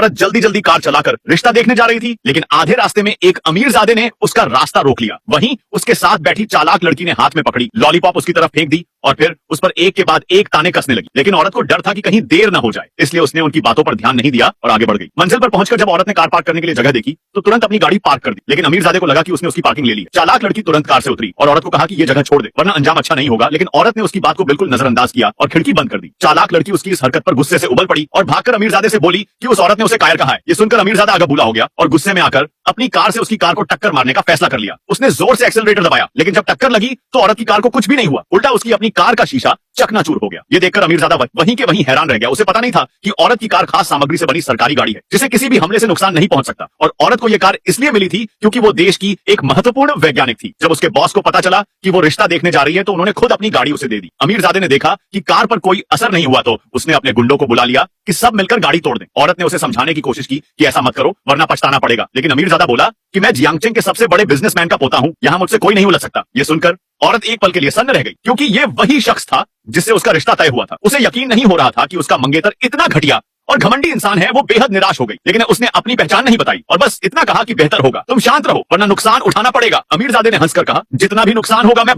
औरत जल्दी जल्दी कार चलाकर रिश्ता देखने जा रही थी, लेकिन आधे रास्ते में एक अमीरजादे ने उसका रास्ता रोक लिया। वहीं उसके साथ बैठी चालाक लड़की ने हाथ में पकड़ी लॉलीपॉप उसकी तरफ फेंक दी और फिर उस पर एक के बाद एक ताने कसने लगी। लेकिन औरत को डर था कि कहीं देर न हो जाए, इसलिए उसने उनकी बातों पर ध्यान नहीं दिया और आगे बढ़ गई। मंजिल पर पहुंचकर जब औरत ने कार पार्क करने के लिए जगह देखी तो तुरंत अपनी गाड़ी पार्क कर दी, लेकिन अमीरजादे को लगा कि उसने उसकी पार्किंग ले ली। चालाक लड़की तुरंत कार से उतरी और औरत को कहा कि ये जगह छोड़ दे वरना अंजाम अच्छा नहीं होगा, लेकिन औरत ने उसकी बात को बिल्कुल नजरअंदाज किया और खिड़की बंद कर दी। चालाक लड़की उसकी इस हरकत पर गुस्से से उबल पड़ी और भागकर अमीरजादे से बोली कि उस औरत ने उसे कायर कहा है। ये सुनकर अमीरजादा आगा बुला हो गया और गुस्से में आकर अपनी कार से उसकी कार को टक्कर मारने का फैसला कर लिया। उसने जोर से एक्सेलरेटर दबाया, लेकिन जब टक्कर लगी तो औरत की कार को कुछ भी नहीं हुआ, उल्टा उसकी अपनी कार का शीशा चकनाचूर हो गया। ये देखकर अमीरजादा वहीं के वहीं हैरान रह गया। उसे पता नहीं था कि औरत की कार खास सामग्री से बनी सरकारी गाड़ी है, जिसे किसी भी हमले से नुकसान नहीं पहुंच सकता। और औरत को यह कार इसलिए मिली थी क्योंकि वो देश की एक महत्वपूर्ण वैज्ञानिक थी। जब उसके बॉस को पता चला कि वो रिश्ता देखने जा रही है तो उन्होंने खुद अपनी गाड़ी उसे दे दी। अमीरजादे ने देखा कि कार पर कोई असर नहीं हुआ तो उसने अपने गुंडों को बुला लिया कि सब मिलकर गाड़ी तोड़ दें। औरत ने उसे समझाने की कोशिश की कि ऐसा मत करो वरना पछताना पड़ेगा, लेकिन अमीरजादा बोला कि मैं जियांगचेंग के सबसे बड़े बिजनेसमैन का पोता हूं, यहां मुझसे कोई नहीं उलझ सकता। ये सुनकर औरत एक पल के लिए सन्न रह गई, क्योंकि ये वही शख्स था जिससे उसका रिश्ता तय हुआ था। उसे यकीन नहीं हो रहा था कि उसका मंगेतर इतना घटिया और घमंडी इंसान है। वो बेहद निराश हो गई, लेकिन उसने अपनी पहचान नहीं बताई और बस इतना कहा कि बेहतर होगा तुम शांत रहो वरना नुकसान उठाना पड़ेगा। अमीरजादे ने हंसकर कहा जितना भी नुकसान होगा मैं